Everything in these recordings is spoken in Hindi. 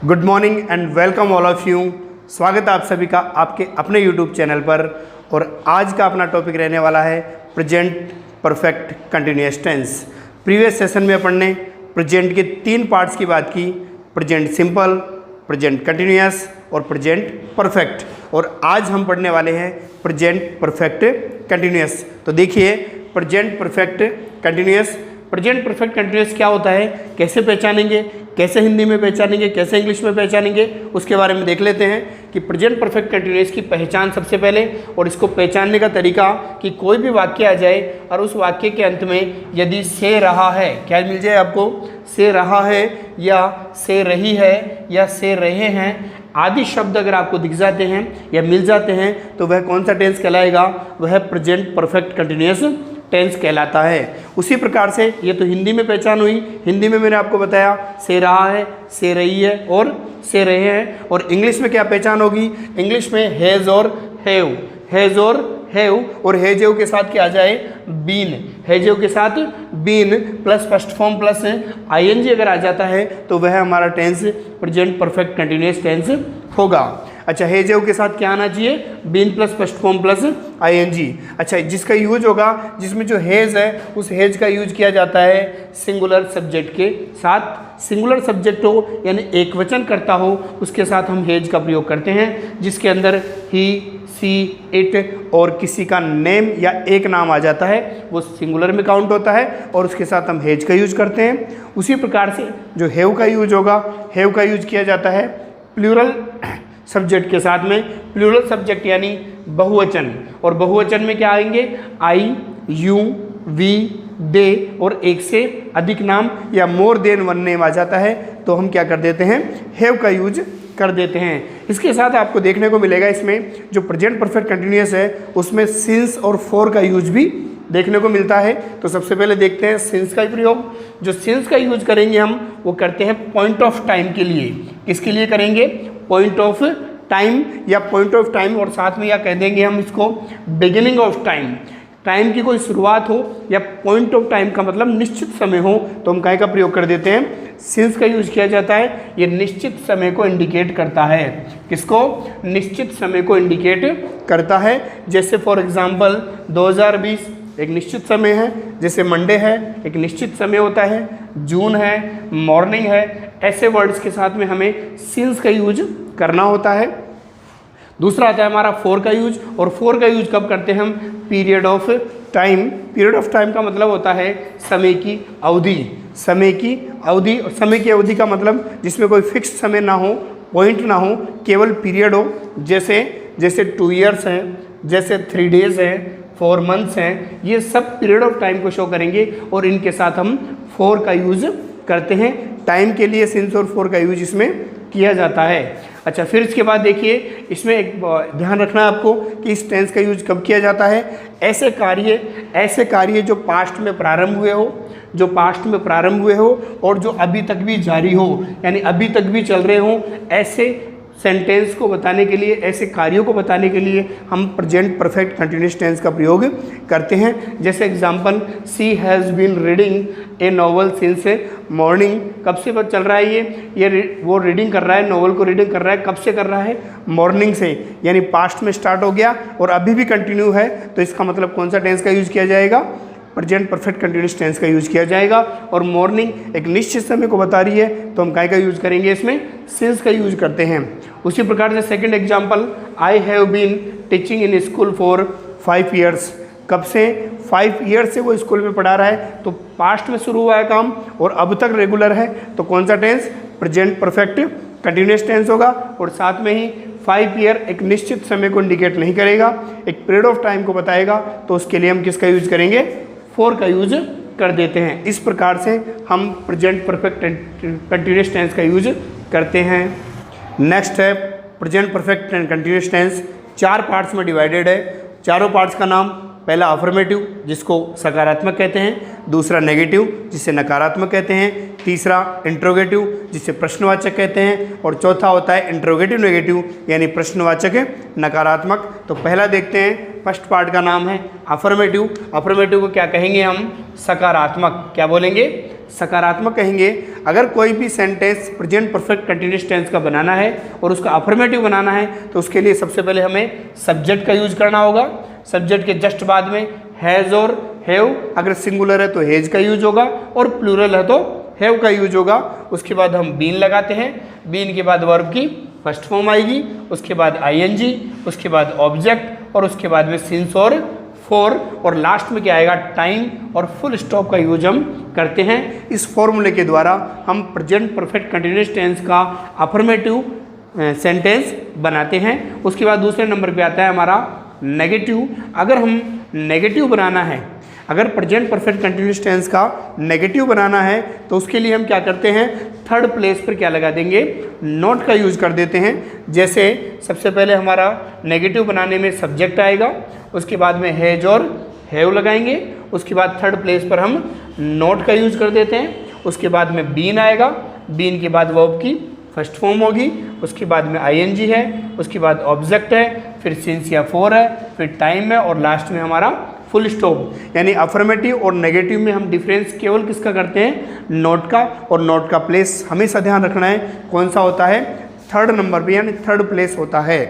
Good morning and welcome all of you. स्वागत है आप सभी का आपके अपने यूट्यूब चैनल पर। और आज का अपना टॉपिक रहने वाला है present perfect continuous tense. Previous session में अपन ने प्रेजेंट के 3 पार्ट्स की बात की, प्रेजेंट सिंपल, प्रेजेंट कंटिन्यूअस और प्रेजेंट परफेक्ट। और आज हम पढ़ने वाले हैं प्रेजेंट परफेक्ट कंटिन्यूअस। तो देखिए present perfect continuous, present perfect continuous क्या होता है, कैसे पहचानेंगे, कैसे हिंदी में पहचानेंगे, कैसे इंग्लिश में पहचानेंगे, उसके बारे में देख लेते हैं कि प्रेजेंट परफेक्ट कंटिन्यूअस की पहचान सबसे पहले। और इसको पहचानने का तरीका कि कोई भी वाक्य आ जाए और उस वाक्य के अंत में यदि से रहा है, क्या मिल जाए आपको, से रहा है या से रही है या से रहे हैं आदि शब्द अगर आपको दिख जाते हैं या मिल जाते हैं तो वह कौन सा टेंस कहलाएगा, वह प्रेजेंट परफेक्ट कंटिन्यूअस टेंस कहलाता है। उसी प्रकार से ये तो हिंदी में पहचान हुई। हिंदी में मैंने आपको बताया से रहा है, से रही है और से रहे हैं। और इंग्लिश में क्या पहचान होगी, इंग्लिश में हैज़ और हैव, हैज़ और हैव। और हैजेव के साथ क्या आ जाए, बीन, हैजेव के साथ been plus first form plus ING अगर आ जाता है तो वह हमारा tense present perfect continuous tense होगा। अच्छा, हैजेव के साथ क्या आना चाहिए, been plus first form plus ING. अच्छा, जिसका यूज होगा, जिसमें जो हैज़ है उस हैज़ का यूज किया जाता है सिंगुलर सब्जेक्ट के साथ। सिंगुलर सब्जेक्ट हो यानी एक वचन करता हो उसके साथ हम हैज़ का प्रयोग करते हैं, जिसके अंदर ही, सी, इट और किसी का नेम या एक नाम आ जाता है वो सिंगुलर में काउंट होता है और उसके साथ हम हैज़ का यूज करते हैं। उसी प्रकार से जो हैव का यूज होगा, हैव का यूज किया जाता है प्लूरल सब्जेक्ट के साथ में। प्लूरल सब्जेक्ट यानी बहुवचन, और बहुवचन में क्या आएंगे, आई, यू, वी, दे और एक से अधिक नाम या मोर देन वन नेम आ जाता है तो हम क्या कर देते हैं, हैव का यूज कर देते हैं। इसके साथ आपको देखने को मिलेगा इसमें जो प्रेजेंट परफेक्ट कंटिन्यूअस है उसमें सिंस और फॉर का यूज भी देखने को मिलता है। तो सबसे पहले देखते हैं सिंस का प्रयोग। जो सिंस का यूज करेंगे हम वो करते हैं पॉइंट ऑफ टाइम के लिए। किसके लिए करेंगे, पॉइंट ऑफ टाइम या पॉइंट ऑफ टाइम, और साथ में या कह देंगे हम इसको बिगिनिंग ऑफ टाइम। टाइम की कोई शुरुआत हो या पॉइंट ऑफ टाइम का मतलब निश्चित समय हो तो हम काय का प्रयोग कर देते हैं, सिंस का यूज किया जाता है। ये निश्चित समय को इंडिकेट करता है, किसको, निश्चित समय को इंडिकेट करता है। जैसे फॉर एग्जांपल 2020 एक निश्चित समय है, जैसे मंडे है एक निश्चित समय होता है, जून है, मॉर्निंग है, ऐसे वर्ड्स के साथ में हमें सिंस का यूज करना होता है। दूसरा आता है हमारा फोर का यूज, और फोर का यूज कब करते हैं हम, period of time. Period of time का मतलब होता है समय की अवधि, समय की अवधि। समय की अवधि का मतलब जिसमें कोई फिक्स समय ना हो, पॉइंट ना हो, केवल पीरियड हो। जैसे 2 ईयर्स हैं, जैसे 3 डेज हैं, 4 मंथ्स हैं, ये सब पीरियड ऑफ टाइम को शो करेंगे और इनके साथ हम फोर का यूज करते हैं। टाइम के लिए सिंस और फोर का यूज इसमें किया जाता है। अच्छा, फिर इसके बाद देखिए इसमें एक ध्यान रखना है आपको कि इस टेंस का यूज कब किया जाता है, ऐसे कार्य जो पास्ट में प्रारंभ हुए हो, जो पास्ट में प्रारंभ हुए हो और जो अभी तक भी जारी हो, यानी अभी तक भी चल रहे हो, ऐसे सेंटेंस को बताने के लिए, ऐसे कार्यों को बताने के लिए हम प्रेजेंट परफेक्ट कंटिन्यूअस टेंस का प्रयोग करते हैं। जैसे example, she has been reading a novel since morning. कब से चल रहा है ये वो रीडिंग कर रहा है, नॉवल को रीडिंग कर रहा है, कब से कर रहा है, मॉर्निंग से, यानी पास्ट में स्टार्ट हो गया और अभी भी कंटिन्यू है। तो इसका मतलब कौन सा टेंस का यूज किया जाएगा, प्रेजेंट परफेक्ट कंटिन्यूअस टेंस का यूज किया जाएगा। और मॉर्निंग एक निश्चित समय को बता रही है तो हम काय का यूज करेंगे, इसमें सिंस का यूज करते हैं। उसी प्रकार से second example, I have been teaching in school for 5 years. कब से, 5 ईयर्स से वो स्कूल में पढ़ा रहा है, तो पास्ट में शुरू हुआ है काम और अब तक रेगुलर है, तो कौन सा tense, present perfect continuous tense होगा। और साथ में ही 5 ईयर एक निश्चित समय को इंडिकेट नहीं करेगा, एक पीरियड ऑफ टाइम को बताएगा, तो उसके लिए हम किसका यूज करेंगे, फोर का यूज कर देते हैं। इस प्रकार से हम प्रेजेंट परफेक्ट कंटिन्यूअस टेंस का यूज करते हैं। नेक्स्ट है present perfect continuous tense. 4 parts में डिवाइडेड है। चारों पार्ट्स का नाम, पहला अफर्मेटिव जिसको सकारात्मक कहते हैं, दूसरा नेगेटिव जिसे नकारात्मक कहते हैं, तीसरा इंट्रोगेटिव जिसे प्रश्नवाचक कहते हैं, और चौथा होता है इंट्रोगेटिव नेगेटिव यानी प्रश्नवाचक नकारात्मक। तो पहला देखते हैं, फर्स्ट पार्ट का नाम है अफर्मेटिव। अफर्मेटिव को क्या कहेंगे हम, सकारात्मक। क्या बोलेंगे, सकारात्मक कहेंगे। अगर कोई भी sentence present perfect continuous tense का बनाना है और उसका अफर्मेटिव बनाना है तो उसके लिए सबसे पहले हमें सब्जेक्ट का यूज करना होगा। सब्जेक्ट के जस्ट बाद में हैज़ और हैव, अगर सिंगुलर है तो हैज़ का यूज होगा और प्लूरल है तो हैव का यूज होगा। उसके बाद हम बीन लगाते हैं, बीन के बाद वर्ब की फर्स्ट फॉर्म आएगी, उसके बाद आईएनजी, उसके बाद ऑब्जेक्ट और उसके बाद में सिंस और फॉर और लास्ट में क्या आएगा टाइम और फुल स्टॉप का यूज हम करते हैं। इस फॉर्मूले के द्वारा हम प्रेजेंट परफेक्ट कंटिन्यूअस टेंस का अफर्मेटिव सेंटेंस बनाते हैं। उसके बाद दूसरे नंबर पे आता है हमारा नेगेटिव। अगर हम नेगेटिव बनाना है, अगर प्रेजेंट परफेक्ट कंटिन्यूअस टेंस का नेगेटिव बनाना है तो उसके लिए हम क्या करते हैं, थर्ड प्लेस पर क्या लगा देंगे, नॉट का यूज कर देते हैं। जैसे सबसे पहले हमारा नेगेटिव बनाने में सब्जेक्ट आएगा, उसके बाद में हैज और हैव लगाएंगे, उसके बाद थर्ड प्लेस पर हम नॉट का यूज कर देते हैं। उसके बाद में बीन आएगा, बीन के बाद वर्ब की फर्स्ट फॉर्म होगी, उसके बाद में आईएनजी है, उसके बाद ऑब्जेक्ट है, फिर सिंस या फॉर है, फिर टाइम है और लास्ट में हमारा फुल स्टॉप। यानी अफर्मेटिव और नेगेटिव में हम डिफरेंस केवल किसका करते हैं, नोट का। और नोट का प्लेस हमेशा ध्यान रखना है कौन सा होता है, थर्ड नंबर पे यानी थर्ड प्लेस होता है।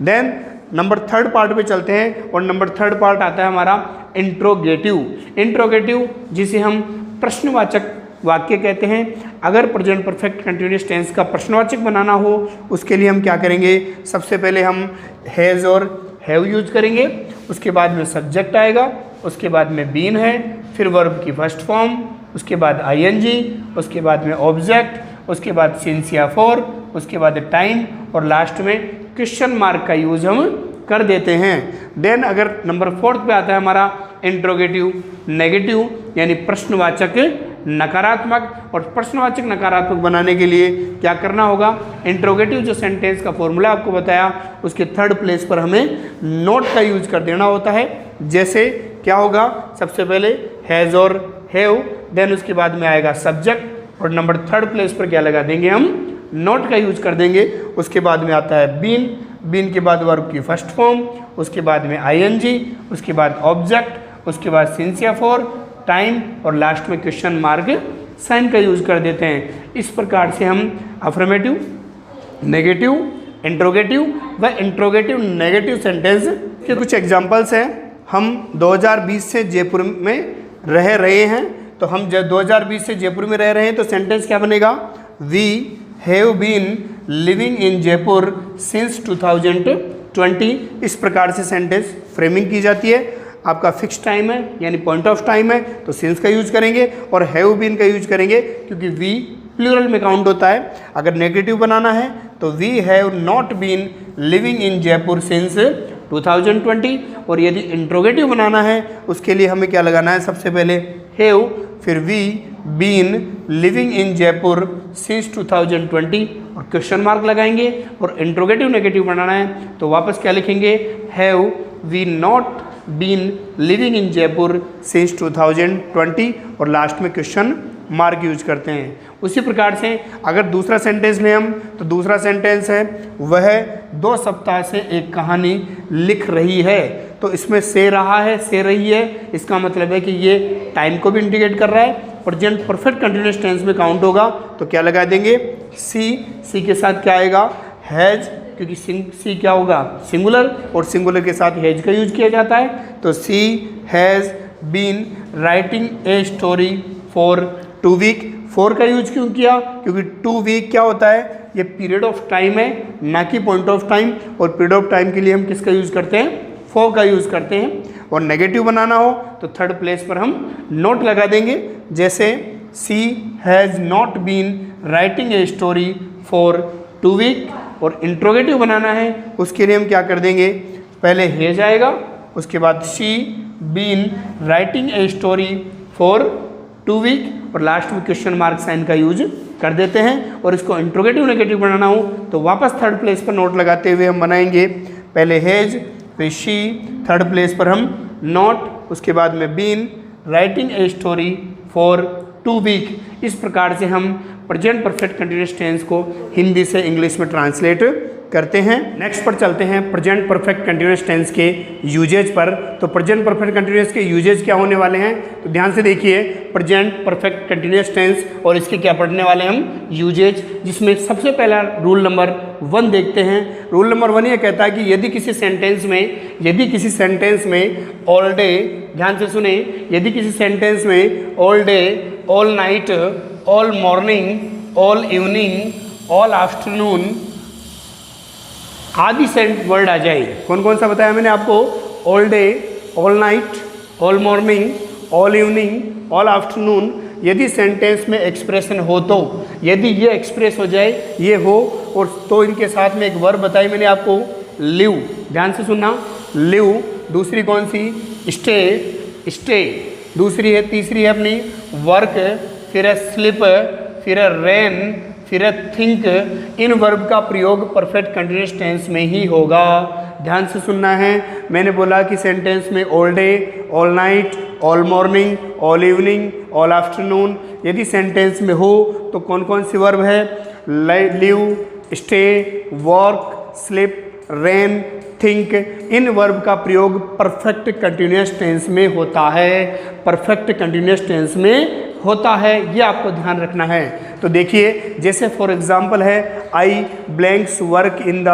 देन नंबर थर्ड पार्ट पे चलते हैं और नंबर थर्ड पार्ट आता है हमारा इंट्रोगेटिव। इंट्रोगेटिव जिसे हम प्रश्नवाचक वाक्य कहते हैं। अगर प्रेजेंट परफेक्ट कंटिन्यूअस टेंस का प्रश्नवाचक बनाना हो उसके लिए हम क्या करेंगे, सबसे पहले हम हैज़ और हैव यूज करेंगे, उसके बाद में सब्जेक्ट आएगा, उसके बाद में बीन है, फिर वर्ब की फर्स्ट फॉर्म, उसके बाद आईएनजी, उसके बाद में ऑब्जेक्ट, उसके बाद सिंस या फॉर, उसके बाद टाइम और लास्ट में क्वेश्चन मार्क का यूज हम कर देते हैं। देन अगर नंबर फोर्थ पे आता है हमारा इंट्रोगेटिव नेगेटिव यानी प्रश्नवाचक नकारात्मक। और प्रश्नवाचक नकारात्मक बनाने के लिए क्या करना होगा, इंट्रोगेटिव जो सेंटेंस का फॉर्मूला आपको बताया उसके थर्ड प्लेस पर हमें नोट का यूज कर देना होता है। जैसे क्या होगा, सबसे पहले हैज़ और हैव, देन उसके बाद में आएगा सब्जेक्ट और नंबर थर्ड प्लेस पर क्या लगा देंगे, हम नोट का यूज कर देंगे। उसके बाद में आता है बीन, बीन के बाद वर्ब की फर्स्ट फॉर्म, उसके बाद में आईएनजी, उसके बाद ऑब्जेक्ट, उसके बाद सिंस या फॉर, टाइम और लास्ट में क्वेश्चन मार्क साइन का यूज कर देते हैं। इस प्रकार से हम अफर्मेटिव, नेगेटिव, इंट्रोगेटिव व इंट्रोगेटिव नेगेटिव सेंटेंस के कुछ एग्जांपल्स हैं। हम 2020 से जयपुर में रह रहे हैं, तो हम जब 2020 से जयपुर में रह रहे हैं तो सेंटेंस क्या बनेगा, we have been living in Jaipur since 2020। इस प्रकार से सेंटेंस फ्रेमिंग की जाती है। आपका फिक्स टाइम है यानी पॉइंट ऑफ टाइम है तो सिंस का यूज करेंगे और हैव बीन का यूज करेंगे क्योंकि वी प्लूरल में काउंट होता है। अगर नेगेटिव बनाना है तो we have not been living in Jaipur since 2020। और यदि इंट्रोगेटिव बनाना है उसके लिए हमें क्या लगाना है, सबसे पहले हैव, फिर we been living in Jaipur since 2020 और क्वेश्चन मार्क लगाएंगे। और इंट्रोगेटिव नेगेटिव बनाना है तो वापस क्या लिखेंगे, have we not been living in Jaipur since 2020 और लास्ट में क्वेश्चन मार्क यूज करते हैं। उसी प्रकार से अगर दूसरा सेंटेंस लें हम तो दूसरा सेंटेंस है वह 2 सप्ताह से एक कहानी लिख रही है। तो इसमें से रहा है, से रही है, इसका मतलब है कि ये टाइम को भी इंडिकेट कर रहा है। प्रेजेंट परफेक्ट कंटिन्यूअस टेंस में काउंट होगा तो क्या लगा देंगे, सी के साथ क्या आएगा, हैज़, क्योंकि सी क्या होगा, सिंगुलर, और सिंगुलर के साथ हैज का यूज किया जाता है। तो she has been writing a story for 2 week. For का यूज क्यों किया, क्योंकि 2 वीक क्या होता है, ये पीरियड ऑफ टाइम है ना कि पॉइंट ऑफ टाइम। और पीरियड ऑफ टाइम के लिए हम किसका यूज करते हैं, फॉर का यूज करते हैं। और नेगेटिव बनाना हो तो थर्ड प्लेस पर हम नोट लगा देंगे। जैसे she has not been writing a story for 2 week. और इंट्रोगेटिव बनाना है उसके लिए हम क्या कर देंगे, पहले हैज आएगा, उसके बाद she been writing a story for 2 week और लास्ट में क्वेश्चन मार्क साइन का यूज कर देते हैं। और इसको इंट्रोगेटिव नेगेटिव बनाना हो तो वापस थर्ड प्लेस पर नोट लगाते हुए हम बनाएंगे, पहले हैज, फिर शी, थर्ड प्लेस पर हम नॉट, उसके बाद में been writing a story for 2 week. इस प्रकार से हम प्रेजेंट परफेक्ट कंटिन्यूअस टेंस को हिंदी से इंग्लिश में ट्रांसलेट करते हैं। नेक्स्ट पर चलते हैं प्रेजेंट परफेक्ट कंटिन्यूअस टेंस के यूजेज पर। तो प्रेजेंट परफेक्ट कंटिन्यूअस के यूजेज क्या होने वाले हैं, तो ध्यान से देखिए प्रेजेंट परफेक्ट कंटिन्यूअस टेंस और इसके क्या पढ़ने वाले हैं हम यूजेज, जिसमें सबसे पहला रूल नंबर 1 देखते हैं। रूल नंबर 1 ये कहता है कि यदि किसी सेंटेंस में ऑल डे, ध्यान से सुने, यदि किसी सेंटेंस में all day, all night, all morning, all evening, all afternoon आदि सेंट वर्ड आ जाए, कौन कौन सा बताया मैंने आपको, all day, all night, all morning, all evening, all afternoon, यदि सेंटेंस में एक्सप्रेशन हो तो, यदि ये एक्सप्रेस हो जाए, ये हो, और तो इनके साथ में एक वर्ब बताई मैंने आपको, लिव, ध्यान से सुनना, लिव, दूसरी कौन सी, स्टे, दूसरी है, तीसरी है अपनी वर्क, फिर है स्लिप, फिर है रेन, फिर है थिंक। इन वर्ब का प्रयोग परफेक्ट कंटिन्यूअस टेंस में ही होगा। ध्यान से सुनना है, मैंने बोला कि सेंटेंस में all day, all night, all morning, all evening, all afternoon, यदि सेंटेंस में हो तो कौन कौन सी वर्ब है, live, stay, work, sleep, rain, think. इन वर्ब का प्रयोग परफेक्ट कंटिन्यूअस टेंस में होता है, परफेक्ट कंटिन्यूअस टेंस में होता है, ये आपको ध्यान रखना है। तो देखिए, जैसे फॉर एग्जांपल है I blanks work in the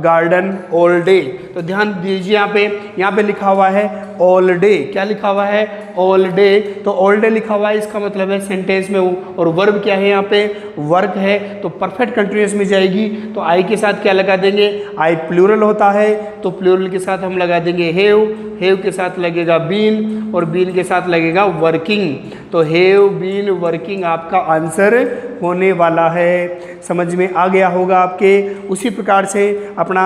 garden all day, तो ध्यान दीजिए यहाँ पे लिखा हुआ है ऑल डे, क्या लिखा हुआ है, ऑल डे, तो ऑल डे लिखा हुआ है, इसका मतलब है सेंटेंस में वो, और वर्ब क्या है यहाँ पे, वर्क है, तो परफेक्ट कंटिन्यूअस में जाएगी, तो आई के साथ क्या लगा देंगे, आई प्लूरल होता है तो प्लूरल के साथ हम लगा देंगे हैव, हैव के साथ लगेगा बीन, और बीन के साथ लगेगा वर्किंग, तो हैव बीन वर्किंग आपका आंसर होने वाला है। समझ में आ गया होगा आपके। उसी प्रकार से अपना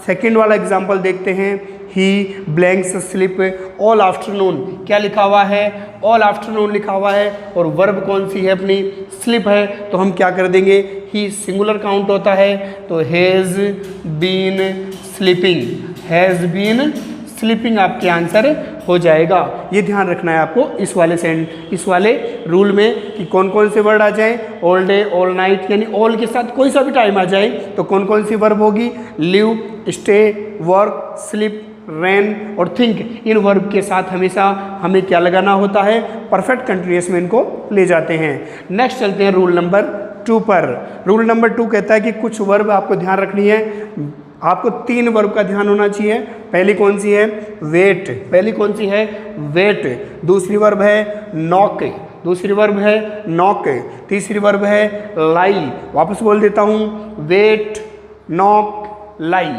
सेकंड वाला एग्जांपल देखते हैं, ही ब्लैंक्स स्लिप ऑल आफ्टरनून, क्या लिखा हुआ है, ऑल आफ्टरनून लिखा हुआ है, और वर्ब कौन सी है अपनी, स्लिप है, तो हम क्या कर देंगे, ही सिंगुलर काउंट होता है, तो has been sleeping, has been sleeping आपके आंसर हो जाएगा। ये ध्यान रखना है आपको इस वाले रूल में कि कौन कौन से वर्ड आ जाए, ऑल डे, ऑल नाइट, यानी ऑल के साथ कोई सा भी टाइम आ जाए तो कौन कौन सी वर्ब होगी, live, stay, work, sleep, rain और थिंक। इन वर्ब के साथ हमेशा हमें क्या लगाना होता है, परफेक्ट कंटिन्यूअस में इनको ले जाते हैं। नेक्स्ट चलते हैं रूल नंबर 2 पर। रूल नंबर 2 कहता है कि कुछ वर्ब आपको ध्यान रखनी है, आपको 3 वर्ब का ध्यान होना चाहिए। पहली कौन सी है, वेट, पहली कौन सी है, वेट, दूसरी वर्ब है नॉक, दूसरी वर्ब है नॉक, तीसरी वर्ब है लाई। वापस बोल देता हूँ, वेट, नॉक, लाई,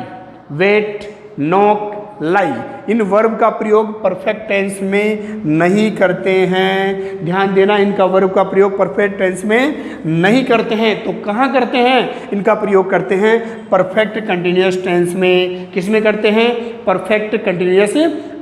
वेट, नॉक, लाई। इन वर्ब का प्रयोग परफेक्ट टेंस में नहीं करते हैं, ध्यान देना, इनका वर्ब का प्रयोग परफेक्ट टेंस में नहीं करते हैं। तो कहाँ करते हैं, इनका प्रयोग करते हैं परफेक्ट कंटिन्यूअस टेंस में। किस में करते हैं, परफेक्ट कंटिन्यूअस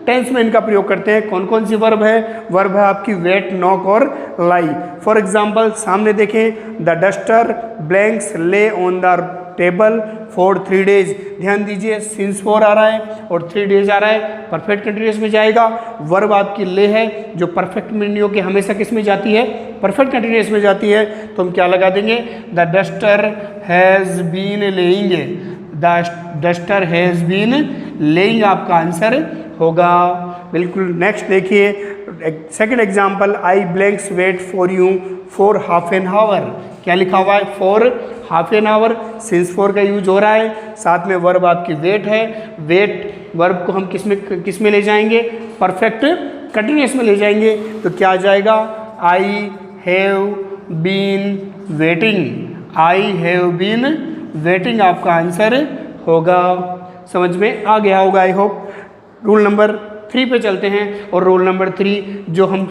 टेंस में इनका प्रयोग करते हैं। कौन कौन सी वर्ब है, वर्ब है आपकी वेट, नॉक और लाई। फॉर एग्जाम्पल सामने देखें, द डस्टर ब्लैंक्स ले on the table for 3 days। ध्यान दीजिए, सिंस 4 आ रहा है और 3 days आ रहा है, परफेक्ट कंटिन्यूअस में जाएगा। वर्ब आपकी ले है जो परफेक्ट में नहीं होकर हमेशा किस में जाती है, परफेक्ट कंटिन्यूअस में जाती है, तो हम क्या लगा देंगे, the duster has been laying, the duster has been laying आपका आंसर होगा। बिल्कुल। नेक्स्ट देखिए, second example, I blanks wait for you for half an hour. क्या लिखा हुआ है, for half an hour, since 4 का यूज हो रहा है, साथ में वर्ब आपकी वेट है। वेट वर्ब को हम किस में ले जाएंगे, परफेक्ट कंटिन्यूअस में ले जाएंगे, तो क्या आ जाएगा, I have been waiting, I have been waiting आपका आंसर होगा। समझ में आ गया होगा आई होप। रूल नंबर 3 पे चलते हैं, और रूल नंबर 3 जो हम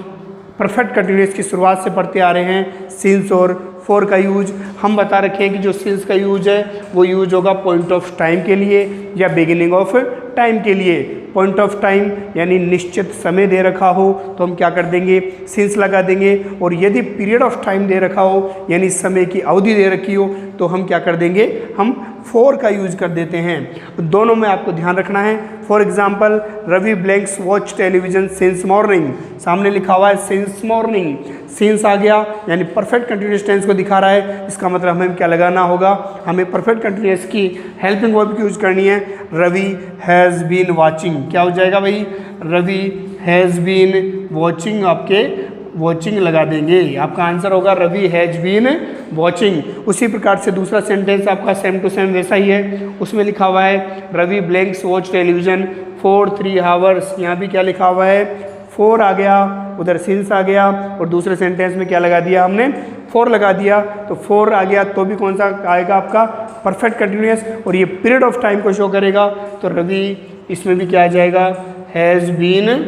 परफेक्ट कंटिन्यूअस की शुरुआत से पढ़ते आ रहे हैं, सिंस और फॉर का यूज हम बता रखे हैं कि जो सिंस का यूज है वो यूज होगा पॉइंट ऑफ टाइम के लिए या बिगिनिंग ऑफ टाइम के लिए। पॉइंट ऑफ टाइम यानी निश्चित समय दे रखा हो तो हम क्या कर देंगे, सिंस लगा देंगे, और यदि पीरियड ऑफ टाइम दे रखा हो यानी समय की अवधि दे रखी हो तो हम क्या कर देंगे, हम फोर का यूज कर देते हैं। दोनों में आपको ध्यान रखना है। For example, Ravi blanks watch television since morning, सामने लिखा हुआ है सिंस मॉर्निंग, सिंस आ गया यानी परफेक्ट कंटिन्यूअस टेंस को दिखा रहा है। इसका मतलब हमें क्या लगाना होगा, हमें परफेक्ट कंटिन्यूअस की हेल्पिंग वर्ब की यूज करनी है। रवि हैज़ बीन वॉचिंग, क्या हो जाएगा भाई, रवि हैज़ बीन वॉचिंग, आपके वॉचिंग लगा देंगे, आपका आंसर होगा रवि हैज़ बीन वॉचिंग। उसी प्रकार से दूसरा सेंटेंस आपका सेम टू सेम वैसा ही है, उसमें लिखा हुआ है Ravi blanks watch television for 3 hours, यहाँ भी क्या लिखा हुआ है, 4 आ गया, उधर सिंस आ गया और दूसरे सेंटेंस में क्या लगा दिया हमने, 4 लगा दिया। तो 4 आ गया तो भी कौन सा आएगा आपका, परफेक्ट कंटिन्यूअस, और ये पीरियड ऑफ टाइम को शो करेगा। तो रवि इसमें भी क्या आ जाएगा, हैज़ बीन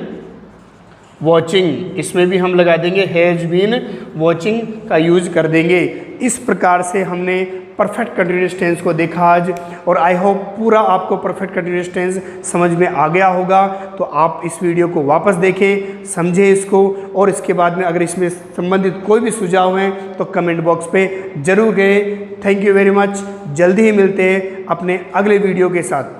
वॉचिंग, इसमें भी हम लगा देंगे हैज़ बीन वॉचिंग का यूज कर देंगे। इस प्रकार से हमने परफेक्ट कंटिन्यूअस टेंस को देखा आज, और आई होप पूरा आपको परफेक्ट कंटिन्यूअस टेंस समझ में आ गया होगा। तो आप इस वीडियो को वापस देखें, समझें इसको, और इसके बाद में अगर इसमें संबंधित कोई भी सुझाव हैं तो कमेंट बॉक्स पे जरूर करें। Thank you very much. जल्दी ही मिलते हैं अपने अगले वीडियो के साथ।